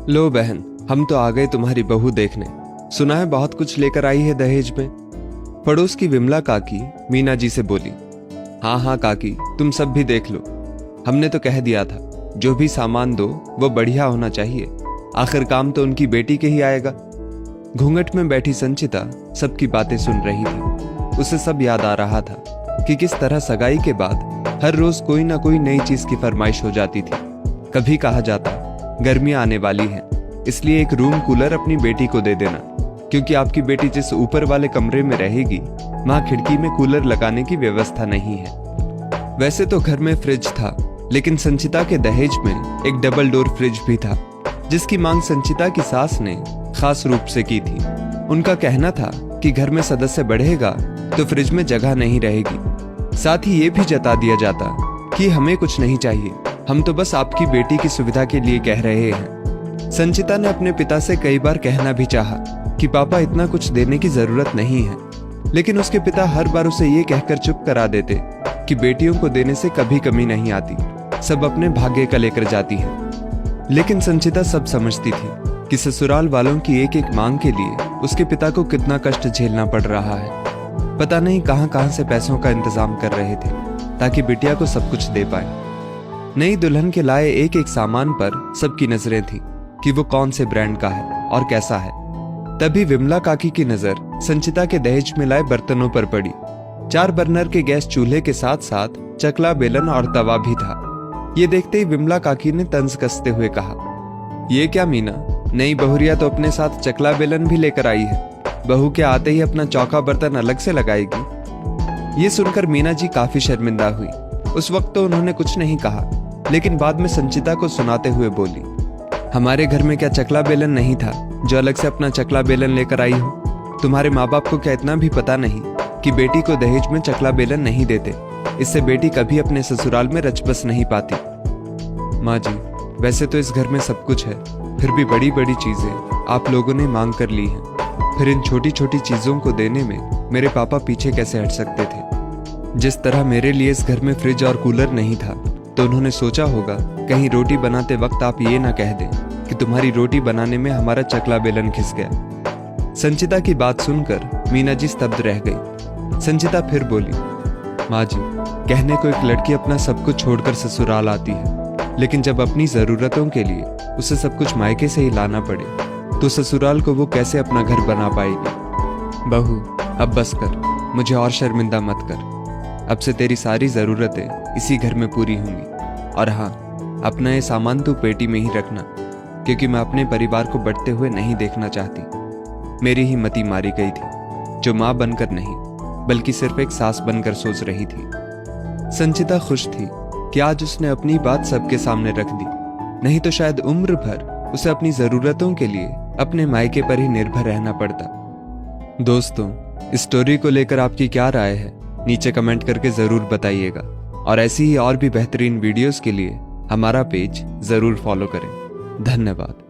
लो बहन, हम तो आ गए तुम्हारी बहू देखने। सुना है बहुत कुछ लेकर आई है दहेज में। पड़ोस की विमला काकी मीना जी से बोली। हाँ हाँ काकी, तुम सब भी देख लो। हमने तो कह दिया था जो भी सामान दो वो बढ़िया होना चाहिए, आखिर काम तो उनकी बेटी के ही आएगा। घूंघट में बैठी संचिता सबकी बातें सुन रही थी। उसे सब याद आ रहा था कि किस तरह सगाई के बाद हर रोज कोई ना कोई नई चीज की फरमाइश हो जाती थी। कभी कहा जाता गर्मियां आने वाली हैं, इसलिए एक रूम कूलर अपनी बेटी को दे देना, क्योंकि आपकी बेटी जिस ऊपर वाले कमरे में रहेगी वहां खिड़की में कूलर लगाने की व्यवस्था नहीं है। वैसे तो घर में फ्रिज था, लेकिन संचिता के दहेज में एक डबल डोर फ्रिज भी था, जिसकी मांग संचिता की सास ने खास रूप से की थी। उनका कहना था कि घर में सदस्य बढ़ेगा तो फ्रिज में जगह नहीं रहेगी। साथ ही ये भी जता दिया जाता कि हमें कुछ नहीं चाहिए, हम तो बस आपकी बेटी की सुविधा के लिए कह रहे हैं। संचिता ने अपने पिता से कई बार कहना भी चाहा कि पापा इतना कुछ देने की जरूरत नहीं है, लेकिन उसके पिता हर बार उसे ये कहकर चुप करा देते कि बेटियों को देने से कभी कमी नहीं आती, सब अपने भाग्य का लेकर जाती है। लेकिन संचिता सब समझती थी कि ससुराल वालों की एक एक मांग के लिए उसके पिता को कितना कष्ट झेलना पड़ रहा है। पता नहीं कहां कहां से पैसों का इंतजाम कर रहे थे ताकि बिटिया को सब कुछ दे पाए। नई दुल्हन के लाए एक एक सामान पर सबकी नजरें थी कि वो कौन से ब्रांड का है और कैसा है। तभी विमला काकी की नजर संचिता के दहेज में लाए बर्तनों पर पड़ी। 4 बर्नर के गैस चूल्हे के साथ साथ चकला बेलन और तवा भी था। ये देखते ही विमला काकी ने तंज कसते हुए कहा, ये क्या मीना, नई बहुरिया तो अपने साथ चकला बेलन भी लेकर आई है, बहू के आते ही अपना चौका बर्तन अलग से लगाएगी। ये सुनकर मीना जी काफी शर्मिंदा हुई। उस वक्त तो उन्होंने कुछ नहीं कहा, लेकिन बाद में संचिता को सुनाते हुए बोली, हमारे घर में क्या चकला बेलन नहीं था जो अलग से अपना चकला बेलन लेकर आई हो? तुम्हारे माँ बाप को क्या इतना भी पता नहीं कि बेटी को दहेज में चकला बेलन नहीं देते, इससे बेटी कभी अपने ससुराल में रचबस नहीं पाती। माँ जी, वैसे तो इस घर में सब कुछ है, फिर भी बड़ी बड़ी चीजें आप लोगों ने मांग कर ली हैं, फिर इन छोटी छोटी चीजों को देने में मेरे पापा पीछे कैसे हट सकते थे? जिस तरह मेरे लिए इस घर में फ्रिज और कूलर नहीं था, तो उन्होंने सोचा होगा कहीं रोटी बनाते वक्त आप ये ना कह दें कि तुम्हारी रोटी बनाने में हमारा चकला बेलन घिस गया। संचिता की बात सुनकर मीना जी स्तब्ध रह गई। संचिता फिर बोली, माँ जी, कहने को एक लड़की अपना सब कुछ छोड़कर ससुराल आती है, लेकिन जब अपनी जरूरतों के लिए उसे सब कुछ मायके से ही लाना पड़े तो ससुराल को वो कैसे अपना घर बना पाएगी? बहू, अब बस कर, मुझे और शर्मिंदा मत कर। अब से तेरी सारी जरूरतें इसी घर में पूरी होंगी। और हाँ, अपना ये सामान तू पेटी में ही रखना, क्योंकि मैं अपने परिवार को बढ़ते हुए नहीं देखना चाहती। मेरी ही मती मारी गई थी, जो माँ बनकर नहीं बल्कि सिर्फ एक सास बनकर सोच रही थी। संचिता खुश थी कि आज उसने अपनी बात सबके सामने रख दी, नहीं तो शायद उम्र भर उसे अपनी जरूरतों के लिए अपने मायके पर ही निर्भर रहना पड़ता। दोस्तों, इस स्टोरी को लेकर आपकी क्या राय है नीचे कमेंट करके जरूर बताइएगा, और ऐसी ही और भी बेहतरीन वीडियोस के लिए हमारा पेज जरूर फॉलो करें। धन्यवाद।